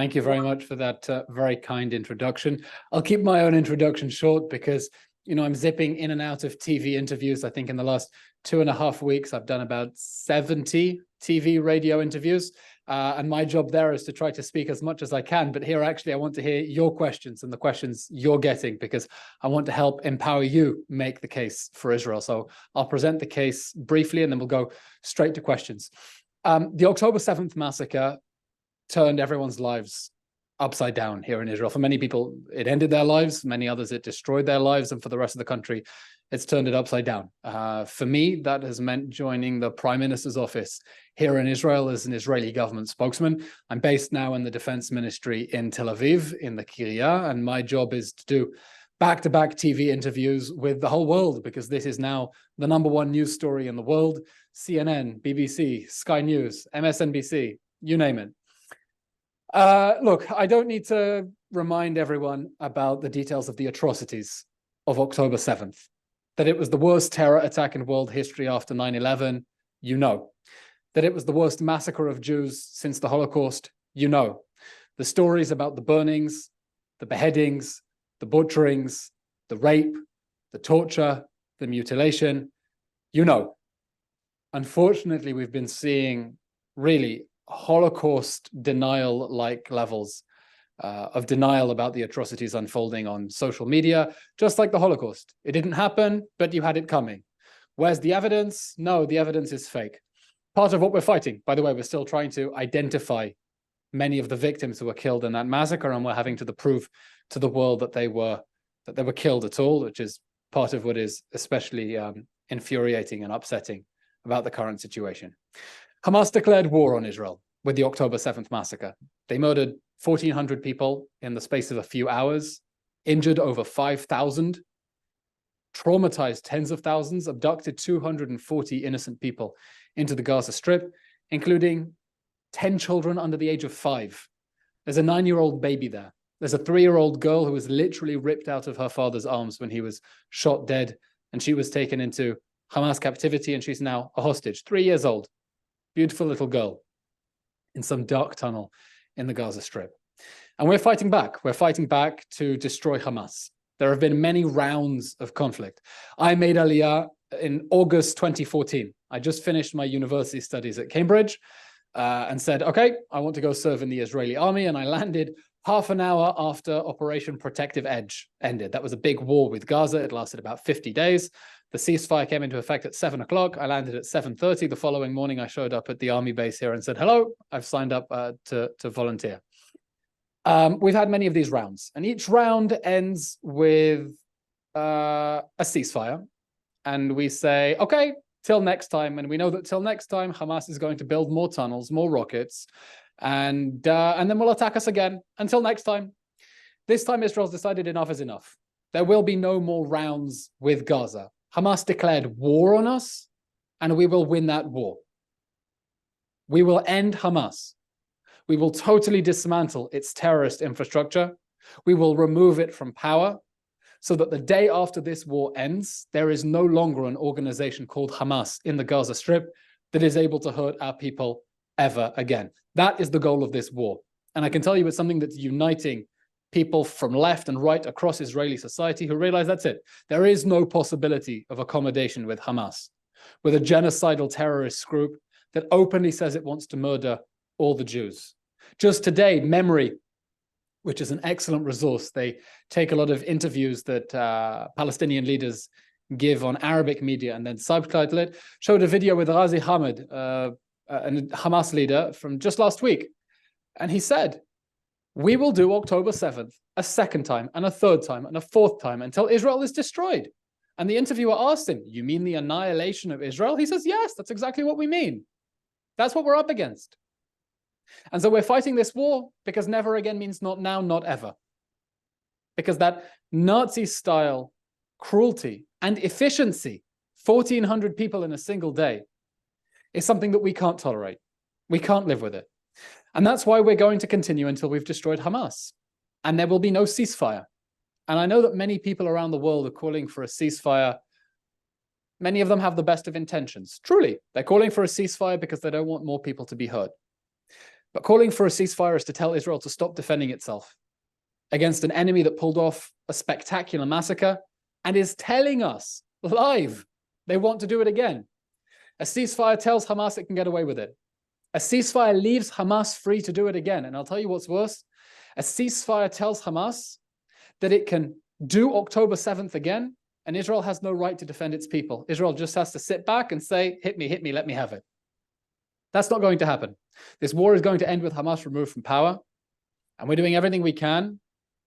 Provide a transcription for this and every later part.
Thank you very much for that very kind introduction. I'll keep my own introduction short because, I'm zipping in and out of TV interviews. I think in the last 2.5 weeks, I've done about 70 TV radio interviews. And my job there is to try to speak as much as I can. But here, actually, I want to hear your questions and the questions you're getting, because I want to help empower you make the case for Israel. So I'll present the case briefly, and then we'll go straight to questions. The October 7th massacre turned everyone's lives upside down here in Israel. For many people, it ended their lives. Many others, it destroyed their lives. And for the rest of the country, it's turned it upside down. For me, that has meant joining the Prime Minister's office here in Israel as an Israeli government spokesman. I'm based now in the Defense Ministry in Tel Aviv, in the Kiryat, and my job is to do back-to-back TV interviews with the whole world, because this is now the #1 news story in the world. CNN, BBC, Sky News, MSNBC, you name it. Look, I don't need to remind everyone about the details of the atrocities of October 7th. That it was the worst terror attack in world history after 9/11, you know. That it was the worst massacre of Jews since the Holocaust, you know. The stories about the burnings, the beheadings, the butcherings, the rape, the torture, the mutilation, you know. Unfortunately, we've been seeing really Holocaust denial-like levels of denial about the atrocities unfolding on social media, just like the Holocaust. It didn't happen, but you had it coming. Where's the evidence? No, the evidence is fake. Part of what we're fighting, by the way, we're still trying to identify many of the victims who were killed in that massacre, and we're having to prove to the world that they were killed at all, which is part of what is especially infuriating and upsetting about the current situation. Hamas declared war on Israel with the October 7th massacre. They murdered 1,400 people in the space of a few hours, injured over 5,000, traumatized tens of thousands, abducted 240 innocent people into the Gaza Strip, including 10 children under the age of 5. There's a 9-year-old baby there. There's a 3-year-old girl who was literally ripped out of her father's arms when he was shot dead, and she was taken into Hamas captivity, and she's now a hostage, 3 years old. Beautiful little girl in some dark tunnel in the Gaza Strip. And we're fighting back. We're fighting back to destroy Hamas. There have been many rounds of conflict. I made Aliyah in August 2014. I just finished my university studies at Cambridge and said, okay, I want to go serve in the Israeli army. And I landed half an hour after Operation Protective Edge ended. That was a big war with Gaza. It lasted about 50 days. The ceasefire came into effect at 7 o'clock. I landed at 7:30. The following morning, I showed up at the army base here and said, hello, I've signed up to volunteer. We've had many of these rounds, and each round ends with a ceasefire. And we say, okay, till next time. And we know that till next time, Hamas is going to build more tunnels, more rockets, and then will attack us again. Until next time. This time, Israel's decided enough is enough. There will be no more rounds with Gaza. Hamas declared war on us, and we will win that war. We will end Hamas. We will totally dismantle its terrorist infrastructure. We will remove it from power so that the day after this war ends, there is no longer an organization called Hamas in the Gaza Strip that is able to hurt our people ever again. That is the goal of this war. And I can tell you it's something that's uniting people from left and right across Israeli society who realize that's it. There is no possibility of accommodation with Hamas, with a genocidal terrorist group that openly says it wants to murder all the Jews. Just today, Memory, which is an excellent resource, they take a lot of interviews that Palestinian leaders give on Arabic media and then subtitle it, showed a video with Ghazi Hamid, a Hamas leader from just last week. And he said, we will do October 7th a second time and a third time and a fourth time until Israel is destroyed. And the interviewer asked him, you mean the annihilation of Israel? He says, yes, that's exactly what we mean. That's what we're up against. And so we're fighting this war because never again means not now, not ever. Because that Nazi-style cruelty and efficiency, 1,400 people in a single day, is something that we can't tolerate. We can't live with it. And that's why we're going to continue until we've destroyed Hamas. And there will be no ceasefire. And I know that many people around the world are calling for a ceasefire. Many of them have the best of intentions. Truly, they're calling for a ceasefire because they don't want more people to be hurt. But calling for a ceasefire is to tell Israel to stop defending itself against an enemy that pulled off a spectacular massacre and is telling us live they want to do it again. A ceasefire tells Hamas it can get away with it. A ceasefire leaves Hamas free to do it again. And I'll tell you what's worse. A ceasefire tells Hamas that it can do October 7th again, and Israel has no right to defend its people. Israel just has to sit back and say, hit me, let me have it. That's not going to happen. This war is going to end with Hamas removed from power, and we're doing everything we can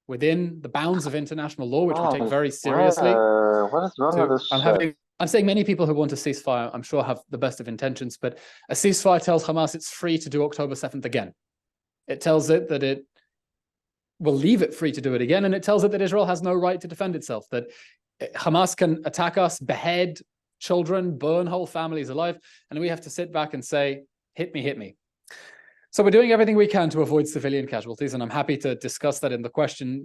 within the bounds of international law, which we take very seriously. What is wrong with this shit? I'm saying many people who want a ceasefire, I'm sure, have the best of intentions, but a ceasefire tells Hamas it's free to do October 7th again. It tells it that it will leave it free to do it again, and it tells it that Israel has no right to defend itself, that Hamas can attack us, behead children, burn whole families alive, and we have to sit back and say, hit me. So we're doing everything we can to avoid civilian casualties, and I'm happy to discuss that in the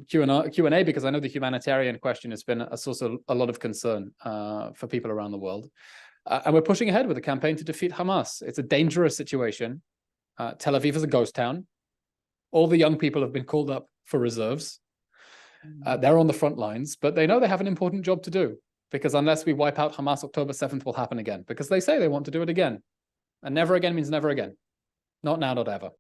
Q&A, because I know the humanitarian question has been a source of a lot of concern for people around the world. And we're pushing ahead with a campaign to defeat Hamas. It's a dangerous situation. Tel Aviv is a ghost town. All the young people have been called up for reserves. They're on the front lines, but they know they have an important job to do, because unless we wipe out Hamas, October 7th will happen again, because they say they want to do it again. And never again means never again. Not now, not ever.